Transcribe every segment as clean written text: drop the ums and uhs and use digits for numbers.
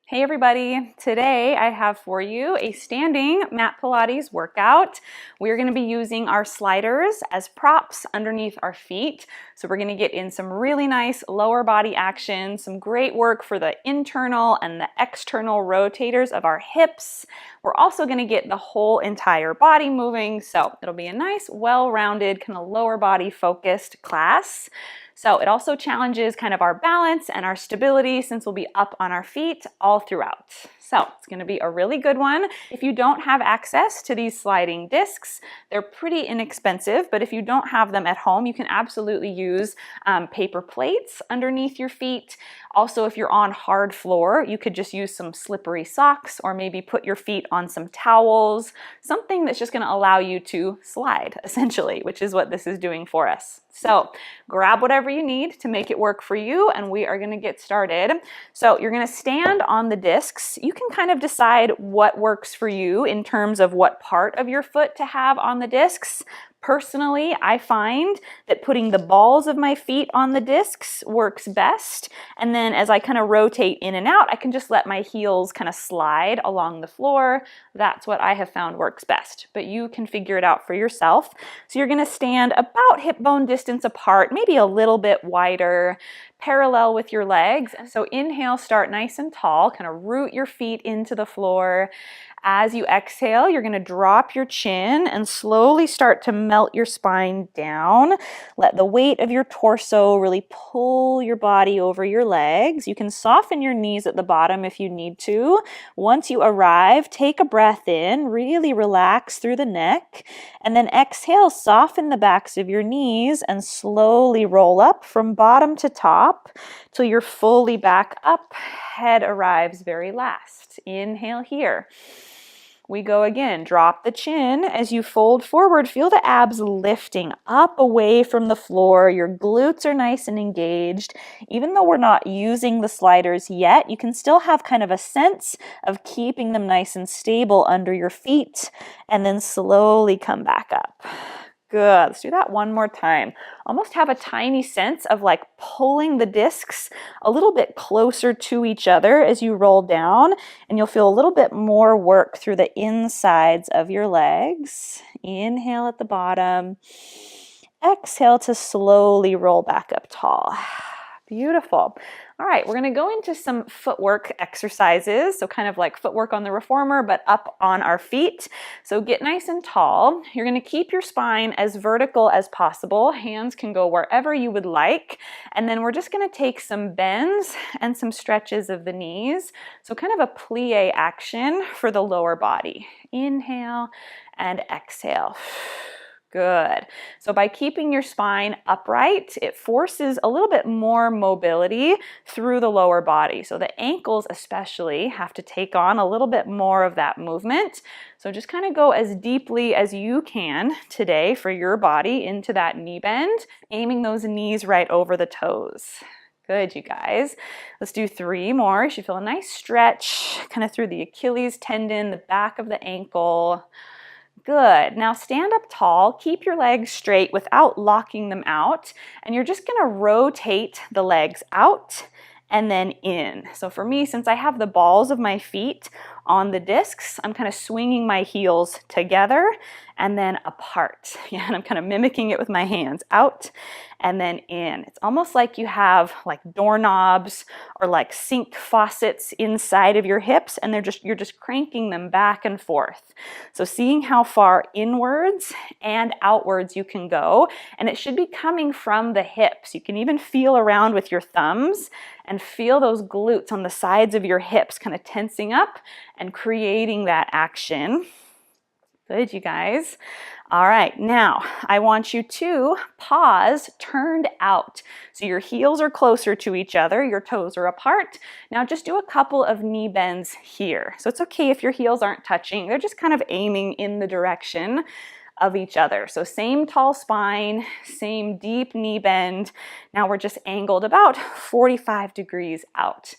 Hey everybody, today I have for you a standing mat Pilates workout. We're going to be using our sliders as props underneath our feet. So we're going to get in some really nice lower body action, some great work for the internal and the external rotators of our hips. We're also going to get the whole entire body moving, so it'll be a nice, well-rounded, kind of lower body focused class. So it also challenges kind of our balance and our stability since we'll be up on our feet all throughout. So it's going to be a really good one. If you don't have access to these sliding discs, they're pretty inexpensive, but if you don't have them at home, you can absolutely use paper plates underneath your feet. Also, if you're on hard floor, you could just use some slippery socks or maybe put your feet on some towels, something that's just going to allow you to slide, essentially, which is what this is doing for us. So grab whatever you need to make it work for you, and we are going to get started. So you're going to stand on the discs. You can kind of decide what works for you in terms of what part of your foot to have on the discs. Personally, I find that putting the balls of my feet on the discs works best. And then as I kind of rotate in and out, I can just let my heels kind of slide along the floor. That's what I have found works best, but you can figure it out for yourself. So you're going to stand about hip bone distance apart, maybe a little bit wider, parallel with your legs. So inhale, start nice and tall, kind of root your feet into the floor. As you exhale, you're going to drop your chin and slowly start to melt your spine down. Let the weight of your torso really pull your body over your legs. You can soften your knees at the bottom if you need to. Once you arrive, take a breath in, really relax through the neck, and then exhale, soften the backs of your knees and slowly roll up from bottom to top till you're fully back up. Head arrives very last. Inhale here. We go again. Drop the chin as you fold forward. Feel the abs lifting up away from the floor. Your glutes are nice and engaged. Even though we're not using the sliders yet, you can still have kind of a sense of keeping them nice and stable under your feet, and then slowly come back up. Good. Let's do that one more time. Almost have a tiny sense of like pulling the discs a little bit closer to each other as you roll down, and you'll feel a little bit more work through the insides of your legs. Inhale at the bottom. Exhale to slowly roll back up tall. Beautiful. All right, we're going to go into some footwork exercises. So kind of like footwork on the reformer, but up on our feet. So get nice and tall. You're going to keep your spine as vertical as possible. Hands can go wherever you would like. And then we're just going to take some bends and some stretches of the knees. So kind of a plie action for the lower body. Inhale and exhale. Good. So by keeping your spine upright, it forces a little bit more mobility through the lower body. So the ankles especially have to take on a little bit more of that movement. So just kind of go as deeply as you can today for your body into that knee bend, aiming those knees right over the toes. Good, you guys. Let's do 3 more. You should feel a nice stretch kind of through the Achilles tendon, the back of the ankle. Good. Now stand up tall, keep your legs straight without locking them out, and you're just going to rotate the legs out and then in. So for me, since I have the balls of my feet on the discs, I'm kind of swinging my heels together and then apart. Yeah, and I'm kind of mimicking it with my hands out and then in. It's almost like you have like doorknobs or like sink faucets inside of your hips, and you're just cranking them back and forth. So seeing how far inwards and outwards you can go, and it should be coming from the hips. You can even feel around with your thumbs and feel those glutes on the sides of your hips kind of tensing up and creating that action. Good, you guys. All right, now I want you to pause turned out. So your heels are closer to each other, your toes are apart. Now just do a couple of knee bends here. So it's okay if your heels aren't touching, they're just kind of aiming in the direction of each other. So same tall spine, same deep knee bend. Now we're just angled about 45 degrees out.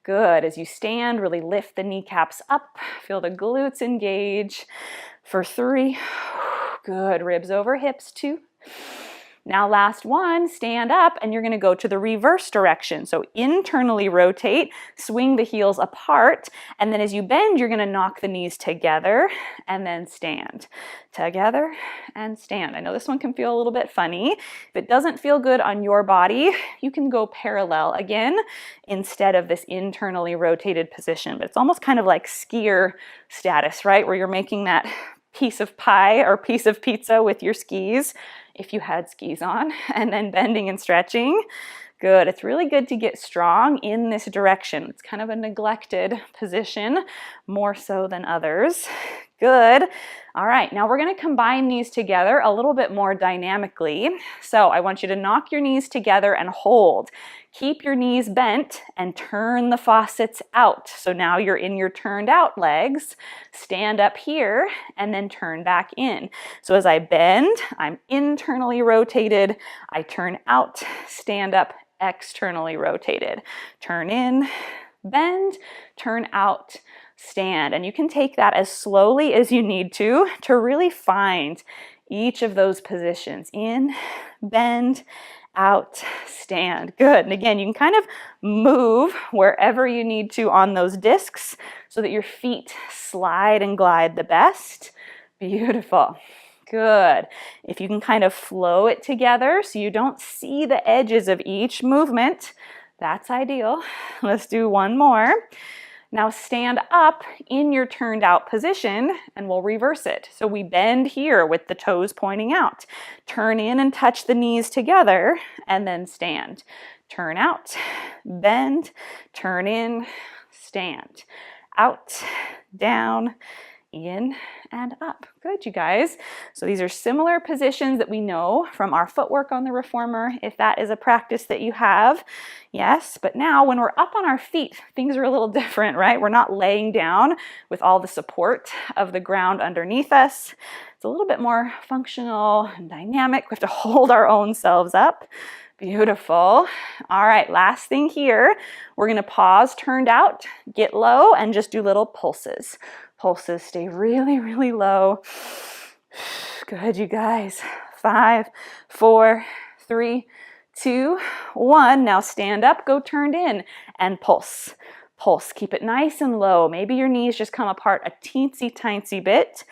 Good. As you stand, really lift the kneecaps up. Feel the glutes engage for 3. Good. Ribs over hips. 2. Now last one, stand up, and you're gonna go to the reverse direction. So internally rotate, swing the heels apart, and then as you bend, you're gonna knock the knees together and then stand. Together and stand. I know this one can feel a little bit funny. If it doesn't feel good on your body, you can go parallel again instead of this internally rotated position. But it's almost kind of like skier status, right? Where you're making that piece of pie or piece of pizza with your skis, if you had skis on, and then bending and stretching. Good. It's really good to get strong in this direction. It's kind of a neglected position, more so than others. Good. All right, now we're going to combine these together a little bit more dynamically. So I want you to knock your knees together and hold. Keep your knees bent and turn the faucets out. So now you're in your turned out legs. Stand up here and then turn back in. So as I bend, I'm internally rotated. I turn out, stand up, externally rotated. Turn in, bend, turn out, stand. And you can take that as slowly as you need to really find each of those positions. In, bend, out, stand. Good. And again, you can kind of move wherever you need to on those discs so that your feet slide and glide the best. Beautiful. Good. If you can kind of flow it together so you don't see the edges of each movement, that's ideal. Let's do one more. Now stand up in your turned out position and we'll reverse it. So we bend here with the toes pointing out. Turn in and touch the knees together and then stand. Turn out, bend, turn in, stand. Out, down, in and up. Good, you guys. So these are similar positions that we know from our footwork on the reformer, if that is a practice that you have. Yes, but now when we're up on our feet, things are a little different, right? We're not laying down with all the support of the ground underneath us. It's a little bit more functional and dynamic. We have to hold our own selves up. Beautiful. All right, last thing here. We're going to pause, turned out, get low, and just do little pulses. Pulses stay really, really low. Good, you guys. 5, 4, 3, 2, 1. Now stand up, go turned in, and pulse. Pulse. Keep it nice and low. Maybe your knees just come apart a teensy bit.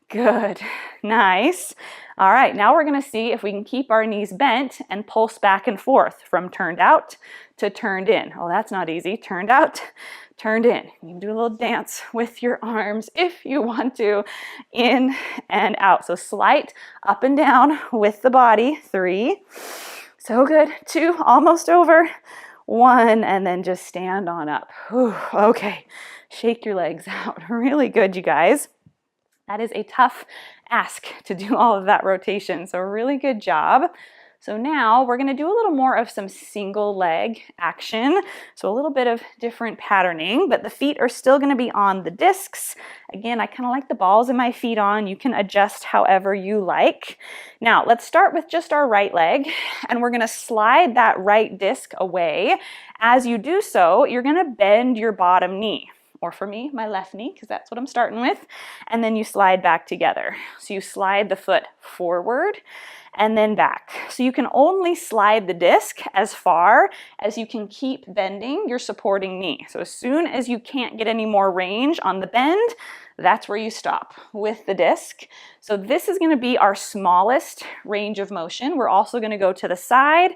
Good. Nice. All right, now we're going to see if we can keep our knees bent and pulse back and forth from turned out to turned in. Oh, that's not easy. Turned out, turned in. You can do a little dance with your arms if you want to. In and out. So slight up and down with the body. 3. So good. 2, almost over. 1, and then just stand on up. Whew. Okay. Shake your legs out. Really good, you guys. That is a tough ask to do all of that rotation, so really good job. So now we're going to do a little more of some single leg action, so a little bit of different patterning, but the feet are still going to be on the discs. Again, I kind of like the balls in my feet on. You can adjust however you like. Now let's start with just our right leg, and we're going to slide that right disc away. As you do so, you're going to bend your bottom knee. Or for me, my left knee, because that's what I'm starting with. And then you slide back together. So you slide the foot forward and then back. So you can only slide the disc as far as you can keep bending your supporting knee. So as soon as you can't get any more range on the bend, that's where you stop with the disc. So this is going to be our smallest range of motion. We're also going to go to the side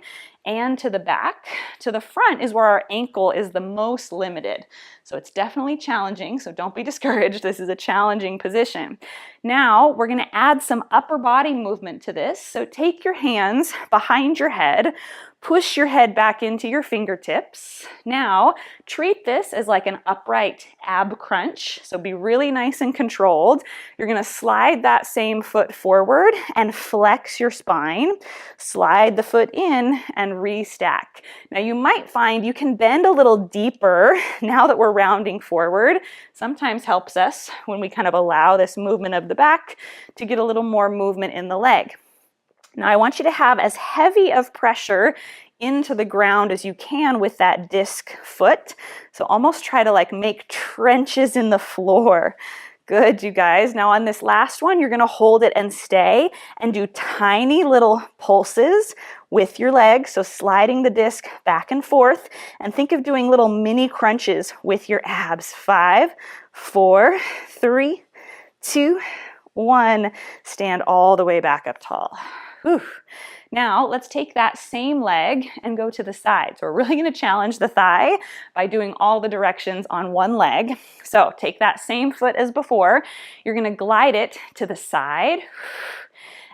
and to the back. To the front is where our ankle is the most limited. So it's definitely challenging, so don't be discouraged. This is a challenging position. Now we're going to add some upper body movement to this. So take your hands behind your head, push your head back into your fingertips. Now treat this as like an upright ab crunch. So be really nice and controlled. You're going to slide that same foot forward and flex your spine. Slide the foot in and restack. Now you might find you can bend a little deeper now that we're rounding forward. Sometimes helps us when we kind of allow this movement of the back to get a little more movement in the leg. Now I want you to have as heavy of pressure into the ground as you can with that disc foot. So almost try to like make trenches in the floor. Good, you guys. Now on this last one, you're gonna hold it and stay and do tiny little pulses with your legs. So sliding the disc back and forth, and think of doing little mini crunches with your abs. 5, 4, 3, 2, 1. Stand all the way back up tall. Whew. Now let's take that same leg and go to the side. So we're really going to challenge the thigh by doing all the directions on one leg. So take that same foot as before. You're going to glide it to the side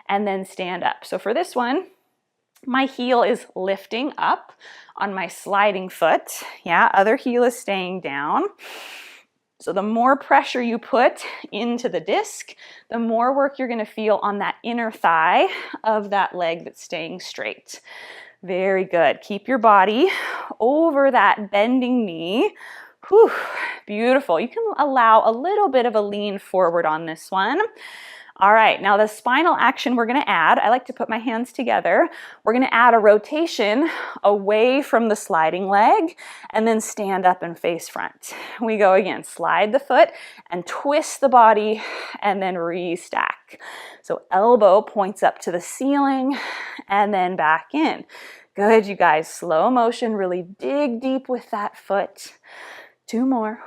and then stand up. So for this one, my heel is lifting up on my sliding foot. Yeah, other heel is staying down. So the more pressure you put into the disc, the more work you're going to feel on that inner thigh of that leg that's staying straight. Very good. Keep your body over that bending knee. Whew, beautiful. You can allow a little bit of a lean forward on this one. All right, now the spinal action we're gonna add, I like to put my hands together. We're gonna add a rotation away from the sliding leg and then stand up and face front. We go again, slide the foot and twist the body and then restack. So elbow points up to the ceiling and then back in. Good, you guys, slow motion, really dig deep with that foot. 2 more.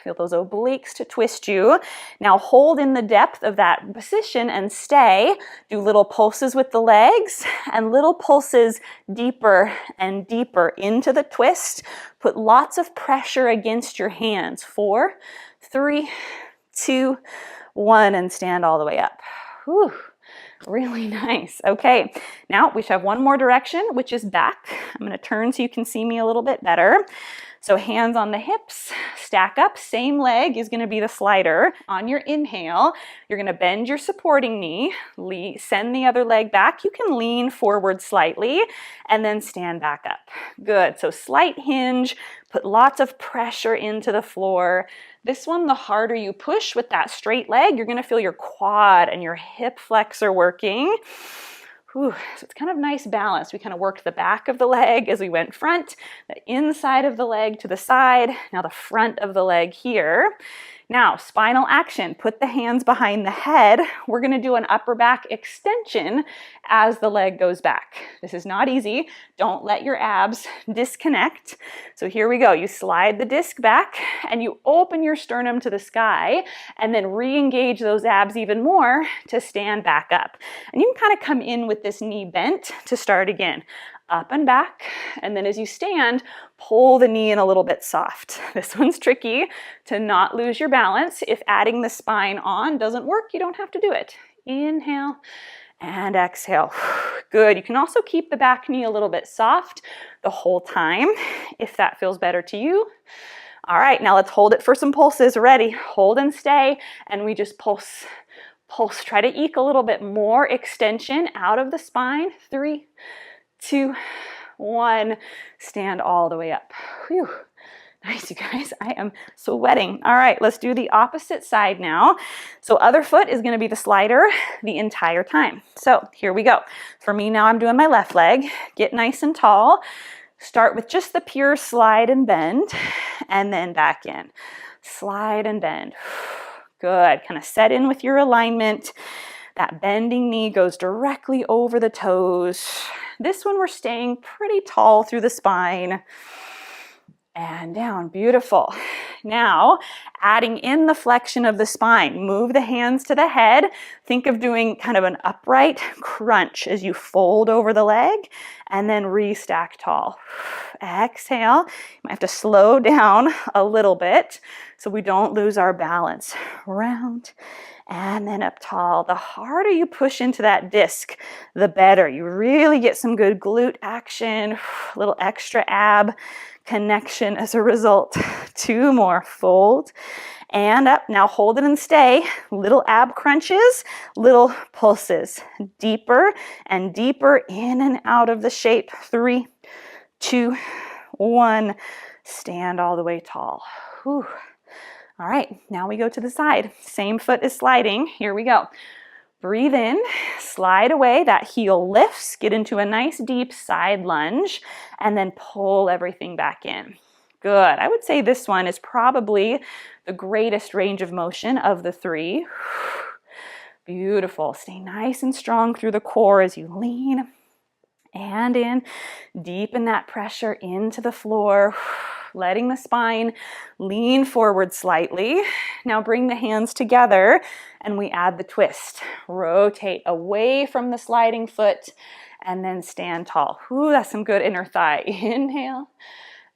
Feel those obliques to twist you. Now hold in the depth of that position and stay. Do little pulses with the legs and little pulses deeper and deeper into the twist. Put lots of pressure against your hands. 4, 3, 2, 1, and stand all the way up. Whew. Really nice. Okay, now we should have one more direction, which is back. I'm going to turn so you can see me a little bit better. So hands on the hips, stack up, same leg is going to be the slider. On your inhale, you're going to bend your supporting knee, send the other leg back. You can lean forward slightly and then stand back up. Good, so slight hinge, put lots of pressure into the floor. This one, the harder you push with that straight leg, you're going to feel your quad and your hip flexor working. Whew. So it's kind of nice balance. We kind of worked the back of the leg as we went front, the inside of the leg to the side, now the front of the leg here. Now, spinal action, put the hands behind the head. We're going to do an upper back extension as the leg goes back. This is not easy. Don't let your abs disconnect. So here we go. You slide the disc back and you open your sternum to the sky and then re-engage those abs even more to stand back up. And you can kind of come in with this knee bent to start again. Up and back, and then as you stand, pull the knee in a little bit soft. This one's tricky to not lose your balance. If adding the spine on doesn't work, you don't have to do it. Inhale and exhale. Good. You can also keep the back knee a little bit soft the whole time if that feels better to you. All right, now let's hold it for some pulses. Ready? Hold and stay, and we just pulse. Pulse. Try to eke a little bit more extension out of the spine. 3, 2, 1, stand all the way up. Whew. Nice, you guys. I am sweating. All right, let's do the opposite side now. So other foot is going to be the slider the entire time. So here we go. For me now, I'm doing my left leg. Get nice and tall. Start with just the pure slide and bend, and then back in. Slide and bend. Good. Kind of set in with your alignment. That bending knee goes directly over the toes. This one we're staying pretty tall through the spine. And down. Beautiful. Now, adding in the flexion of the spine. Move the hands to the head. Think of doing kind of an upright crunch as you fold over the leg and then restack tall. Exhale. You might have to slow down a little bit so we don't lose our balance. Round and then up tall. The harder you push into that disc, the better. You really get some good glute action, a little extra ab connection as a result. 2 more. Fold and up. Now hold it and stay. Little ab crunches, little pulses. Deeper and deeper in and out of the shape. 3, 2, 1. Stand all the way tall. Whew. All right, now we go to the side. Same foot is sliding. Here we go. Breathe in, slide away. That heel lifts. Get into a nice deep side lunge and then pull everything back in. Good. I would say this one is probably the greatest range of motion of the three. Beautiful. Stay nice and strong through the core as you lean and in. Deepen that pressure into the floor, letting the spine lean forward slightly. Now bring the hands together and we add the twist. Rotate away from the sliding foot and then stand tall. Ooh, that's some good inner thigh. Inhale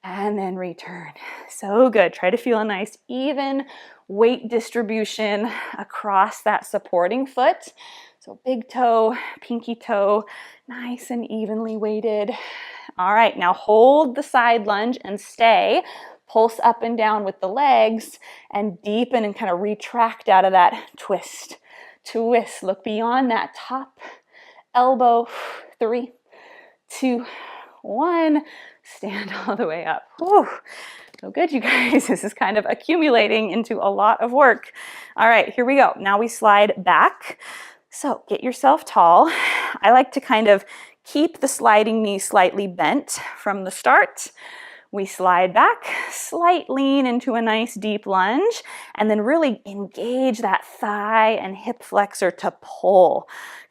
and then return. So good. Try to feel a nice even weight distribution across that supporting foot. So big toe, pinky toe, nice and evenly weighted. All right, now hold the side lunge and stay. Pulse up and down with the legs and deepen and kind of retract out of that twist. Twist. Look beyond that top elbow. 3, 2, 1. Stand all the way up. Whew. So good, you guys. This is kind of accumulating into a lot of work. All right, here we go. Now we slide back. So get yourself tall. I like to kind of keep the sliding knee slightly bent from the start. We slide back, slight lean into a nice deep lunge, and then really engage that thigh and hip flexor to pull.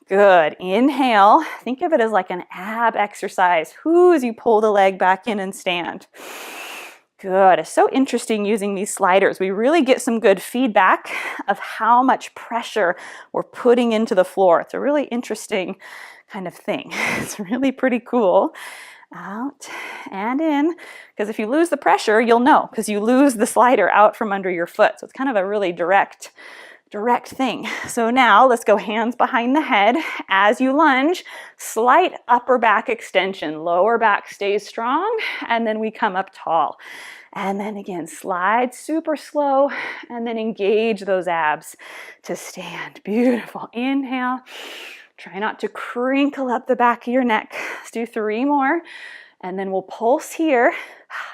Good. Inhale. Think of it as like an ab exercise. As you pull the leg back in and stand. Good. It's so interesting using these sliders. We really get some good feedback of how much pressure we're putting into the floor. It's a really interesting kind of thing. It's really pretty cool. Out and in. Because if you lose the pressure, you'll know because you lose the slider out from under your foot. So it's kind of a really direct thing. So now let's go hands behind the head. As you lunge, slight upper back extension. Lower back stays strong. And then we come up tall. And then again, slide super slow. And then engage those abs to stand. Beautiful. Inhale. Try not to crinkle up the back of your neck. Let's do 3 more. And then we'll pulse here.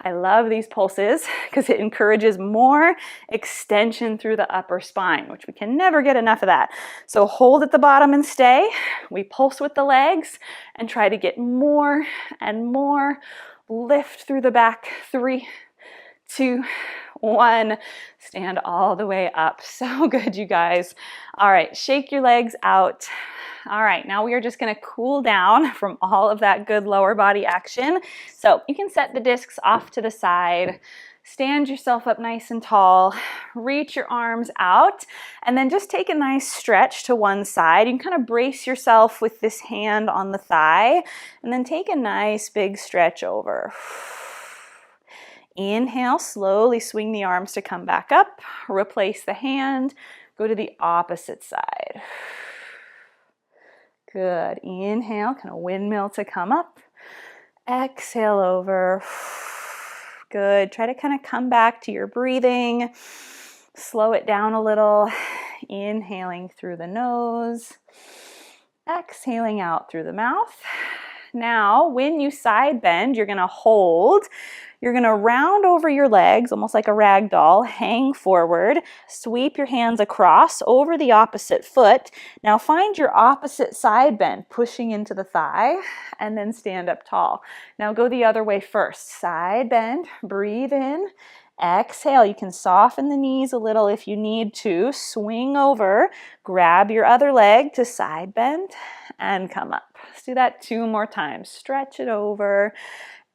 I love these pulses because it encourages more extension through the upper spine, which we can never get enough of that. So hold at the bottom and stay. We pulse with the legs and try to get more and more lift through the back. 3, 2, 1. Stand all the way up. So good, you guys. All right, shake your legs out. All right, now we are just going to cool down from all of that good lower body action. So you can set the discs off to the side, stand yourself up nice and tall, reach your arms out, and then just take a nice stretch to one side. You can kind of brace yourself with this hand on the thigh, and then take a nice big stretch over. Inhale, slowly swing the arms to come back up, replace the hand, go to the opposite side. Good. Inhale, kind of windmill to come up. Exhale over. Good. Try to kind of come back to your breathing. Slow it down a little. Inhaling through the nose. Exhaling out through the mouth. Now, when you side bend, you're going to hold. You're going to round over your legs, almost like a rag doll, hang forward, sweep your hands across over the opposite foot. Now find your opposite side bend, pushing into the thigh, and then stand up tall. Now go the other way first. Side bend, breathe in, exhale. You can soften the knees a little if you need to. Swing over, grab your other leg to side bend, and come up. Let's do that 2 more times. Stretch it over,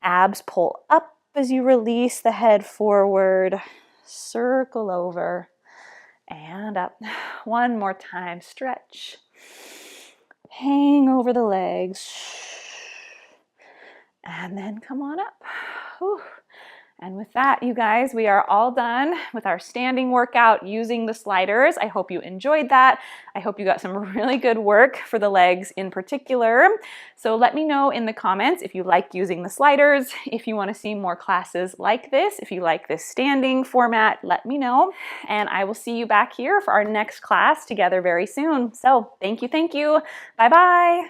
abs pull up as you release the head forward, circle over and up. 1 more time, stretch, hang over the legs, and then come on up. Whew. And with that, you guys, we are all done with our standing workout using the sliders. I hope you enjoyed that. I hope you got some really good work for the legs in particular. So let me know in the comments if you like using the sliders, if you want to see more classes like this, if you like this standing format, let me know. And I will see you back here for our next class together very soon. So thank you. Bye-bye.